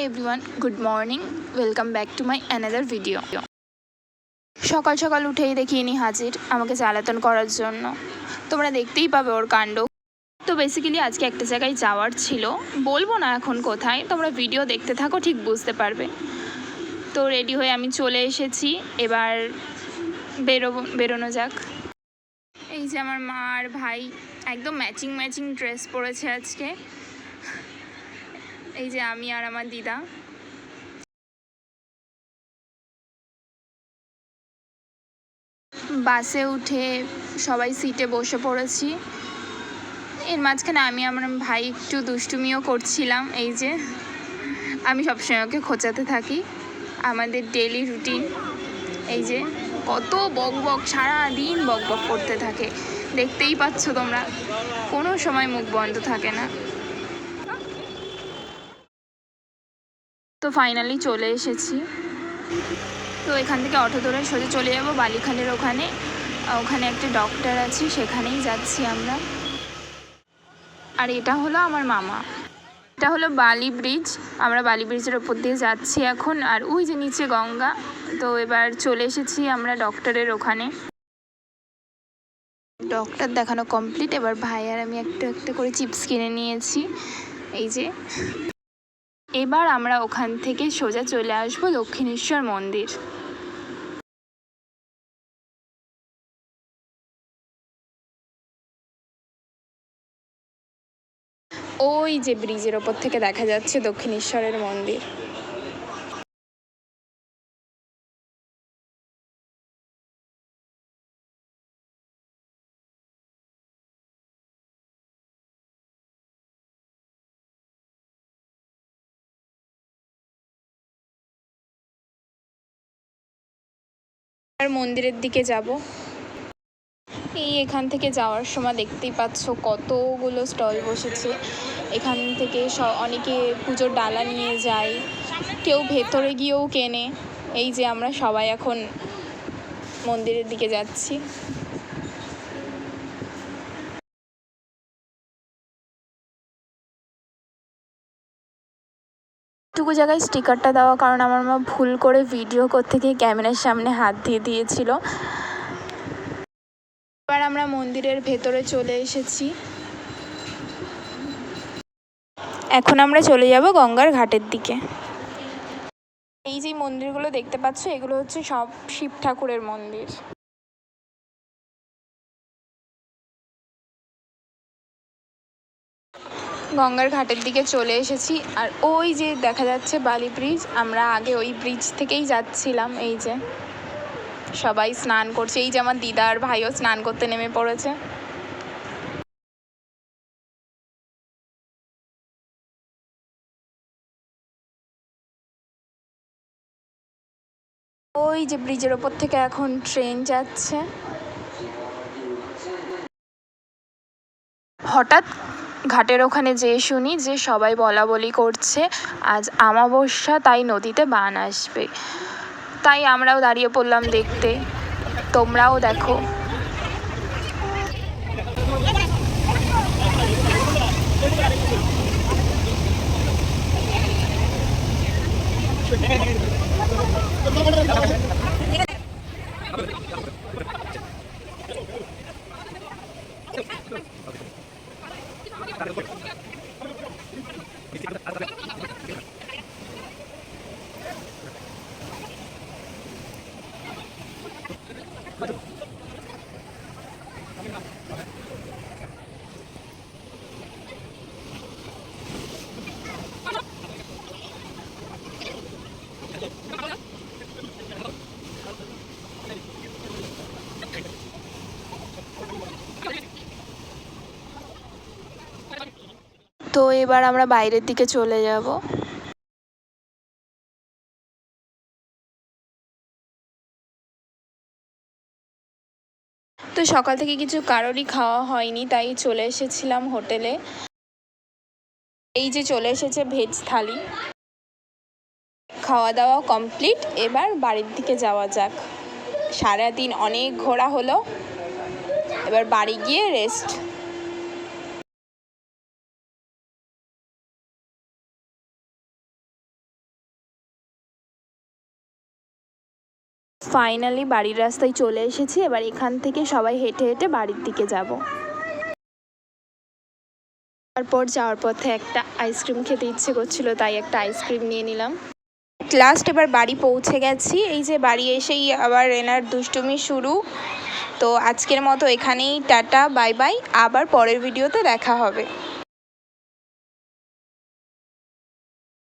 Hi everyone, good morning. Welcome back to my another video. সকাল সকাল উঠেই দেখি ইনি হাজির আমাকে জ্বালাতন করার জন্য। তোমরা দেখতেই পাবে ওর কাণ্ড। তো বেসিক্যালি আজকে একটা জায়গায় যাওয়ার ছিল, বলবো না এখন কোথায়, তোমরা ভিডিও দেখতে থাকো, ঠিক বুঝতে পারবে। তো রেডি হয়ে আমি চলে এসেছি, এবার বেরোনো যাক। এই যে আমার মা আর ভাই একদম ম্যাচিং ড্রেস পরেছে আজকে। এই যে আমি আর আমার দিদা। বাসে উঠে সবাই সিটে বসে পড়েছি। এর মাঝখানে আমি আমার ভাই একটু দুষ্টুমিও করছিলাম। এই যে আমি সবসময় ওকে খোঁচাতে থাকি, আমাদের ডেলি রুটিন। এই যে কত বক সারাদিন বক করতে থাকে, দেখতেই পাচ্ছ তোমরা, কোনো সময় মুখ বন্ধ থাকে না। তো ফাইনালি চলে এসেছি। তো এখান থেকে অটো ধরে সোজা চলে যাবো বালিখালের ওখানে। ওখানে একটা ডক্টর আছে, সেখানেই যাচ্ছি আমরা। আর এটা হলো আমার মামা। এটা হলো বালি ব্রিজ, আমরা বালি ব্রিজের ওপর দিয়ে যাচ্ছি এখন। আর ওই যে নিচে গঙ্গা। তো এবার চলে এসেছি আমরা ডক্টরের ওখানে। ডক্টর দেখানো কমপ্লিট। এবার ভাই আর আমি একটা একটা করে চিপস কিনে নিয়েছি। এই যে এবার আমরা ওখান থেকে সোজা চলে আসবো দক্ষিণেশ্বর মন্দির। ওই যে ব্রিজের ওপর থেকে দেখা যাচ্ছে দক্ষিণেশ্বরের মন্দির। আর মন্দিরের দিকে যাব। এই এখান থেকে যাওয়ার সময় দেখতেই পাচ্ছ কতগুলো স্টল বসেছে। এখান থেকে অনেকে পুজোর ডালা নিয়ে যায়, কেউ ভেতরে গিয়েও কেনে। এই যে আমরা সবাই এখন মন্দিরের দিকে যাচ্ছি। টুকু জায়গায় স্টিকারটা দেওয়া, কারণ আমার মা ভুল করে ভিডিও করতে গিয়ে ক্যামেরার সামনে হাত দিয়ে দিয়েছিল। এবার আমরা মন্দিরের ভেতরে চলে এসেছি। এখন আমরা চলে যাব গঙ্গার ঘাটের দিকে। এই যে মন্দিরগুলো দেখতে পাচ্ছ, এগুলো হচ্ছে সব শিব ঠাকুরের মন্দির। গঙ্গার ঘাটের দিকে চলে এসেছি। আর ওই যে দেখা যাচ্ছে বালি ব্রিজ, আমরা আগে ওই ব্রিজ থেকেই যাচ্ছিলাম। এই যে সবাই স্নান করছে, এই যে আমার দিদা আর ভাইও স্নান করতে নেমে পড়েছে। ওই যে ব্রিজের ওপর থেকে এখন ট্রেন যাচ্ছে। হঠাৎ ঘাটের ওখানে যেয়ে শুনি যে সবাই বলা বলি করছে আজ অমাবস্যা, তাই নদীতে বান আসবে। তাই আমরাও দাঁড়িয়ে পড়লাম দেখতে। তোমরাও দেখো। তো এবার আমরা বাইরের দিকে চলে যাব। তো সকাল থেকে কিছু কারোরই খাওয়া হয়নি, তাই চলে এসেছিলাম হোটেলে। এই যে চলে এসেছে ভেজ থালি। খাওয়া দাওয়া কমপ্লিট, এবার বাড়ির দিকে যাওয়া যাক। সারাদিন অনেক ঘোরা হলো, এবার বাড়ি গিয়ে রেস্ট। ফাইনালি বাড়ির রাস্তায় চলে এসেছি। এবার এখান থেকে সবাই হেঁটে হেঁটে বাড়ির দিকে যাব। তারপর যাওয়ার পথে একটা আইসক্রিম খেতে ইচ্ছে করছিল, তাই একটা আইসক্রিম নিয়ে নিলাম। লাস্ট এবার বাড়ি পৌঁছে গেছি। এই যে বাড়ি এসেই আবার এনার দুষ্টুমি শুরু। তো আজকের মতো এখানেই টাটা, বাই বাই, আবার পরের ভিডিওতে দেখা হবে।